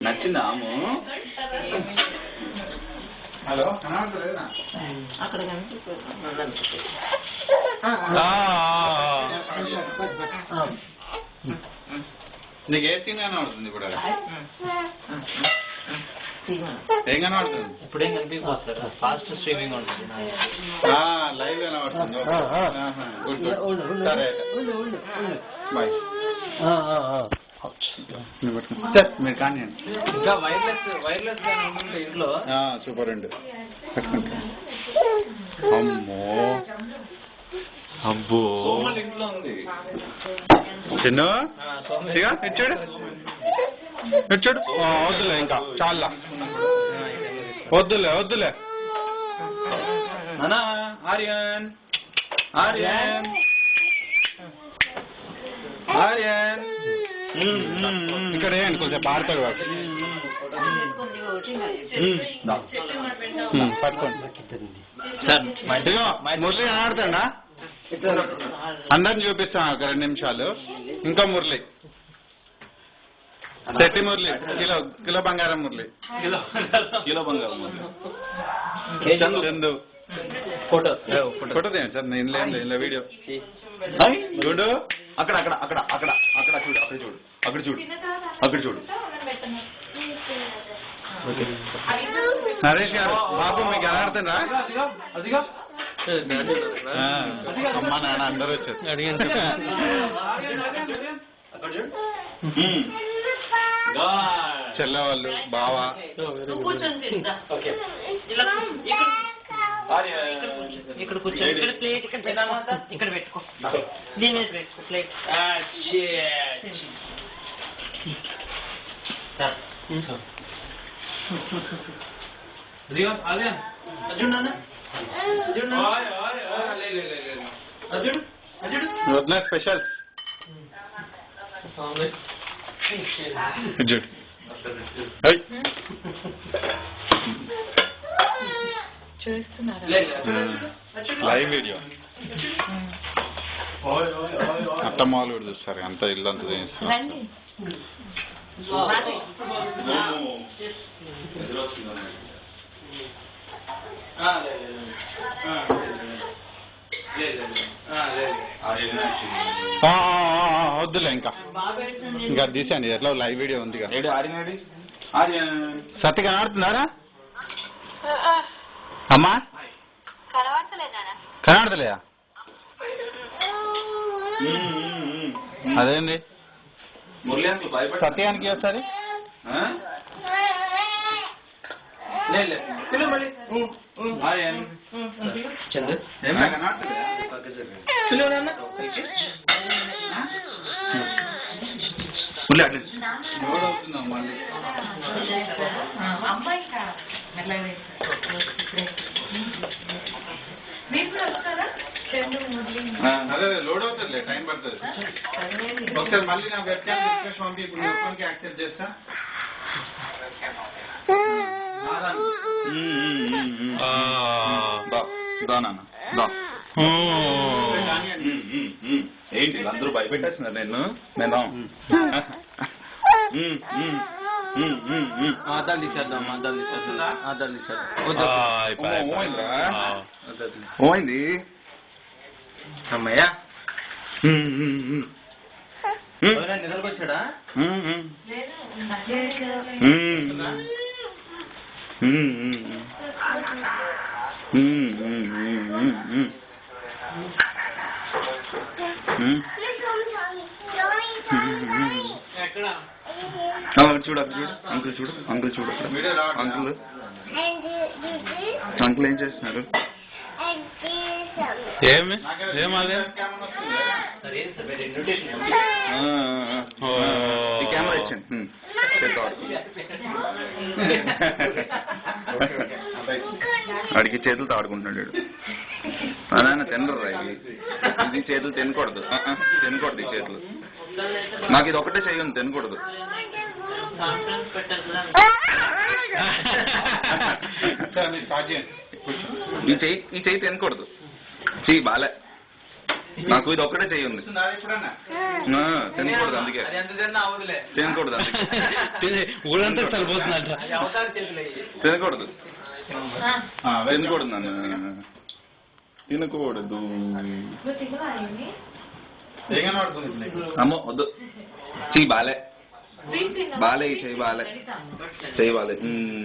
నచ్చిందా హలో అక్కడ నీకు ఏ సీన్ కనబడుతుంది ఇప్పుడు ఏం కనబడుతుంది ఇప్పుడు ఏం కనిపిస్తుంది ఫాస్ట్ స్ట్రీమింగ్ ఉంటుంది లైవ్ కనబడుతుంది సరే బాయ్ మీరు కానీ ఇంకా వైర్లెస్ ఇంట్లో సూపర్ అండి అమ్మో అబ్బో ఇంట్లో ఉంది చిన్న ఇచ్చాడు ఇచ్చాడు వద్దులే ఇంకా చాలా వద్దులే అన్నా ఆర్యన్ ఆర్యన్ ఆర్యన్ ఇక్కడ ఏంటి కొంచెం పాడతాడు వాడు పట్టుకోండి మురళి ఆడతాడా అందరిని చూపిస్తాను ఒక 2 నిమిషాలు ఇంకా మురళి శెట్టి మురళి కిలో బంగారం మురళి కిలో బంగారం మురళి చందు ఫోటో తీయండి సార్ నేను లేదు వీడియో చూడు అక్కడ అక్కడ అక్కడ అక్కడ అక్కడ చూడు అక్కడ చూడు అక్కడ చూడు నరేష్ గారు బాబు మీకు ఎలా ఆడుతుందా అమ్మా నాన్న అందరూ వచ్చారు అడిగాను చెల్లవాళ్ళు బావా ఇక్కడ కూర్చో ఇక్కడ ప్లేట్ ఇక్కడ పెట్టుకో దీని మీద పెట్టుకో ప్లేట్ స్పెషల్ లైవ్ వీడియో అత్తమ్మాలు కూడా చూస్తారు అంత ఇల్లు అంత చేస్తారు వద్దులే ఇంకా తీసాను ఎట్లా లైవ్ వీడియో ఉంది సత్తి కనబడుతున్నారా అమ్మా కనబడతలేదా అదేండి సత్యానికి ఒకసారి అదే లోడ్ అవుతుంది టైం పడుతుంది ఒకసారి మళ్ళీ నా వెబ్ క్యామ్ రిక్వెస్ట్ పంపి ఇప్పుడు ఒక్కరికి యాక్సెప్ట్ చేస్తా ఏంటి అందరూ భయపెట్టేస్తున్నారు నేను ఆదాలు తీసేద్దాం పోయింది అమ్మయ్యా నిద్రకొచ్చాడా చూడు అంకుల్ చూడు అంకుల్ ఏం చేస్తున్నారు ఏమదే కెమెరా ఇచ్చాను వాడికి చేతులతో ఆడుకుంటున్నాడు అదైనా తినరు ఇది చేతులు తినకూడదు ఈ చేతులు నాకు ఇది ఒకటే చెయ్యను తినకూడదు ఈ చెయ్యి తినకూడదు చెయ్యి బాలే నాకు ఇది ఒక్కటే చెయ్యి ఉంది. తినకూడదు అందుకే, తినకూడదు అందుకే, ఊరంతా సరిపోతుందంట. తినకూడదు, తినకూడదు నన్ను, తినకూడదు. అమ్మో వద్దు, చెయ్యి బాలే, బాలే చెయ్యి, బాలే చెయ్యి, బాలే.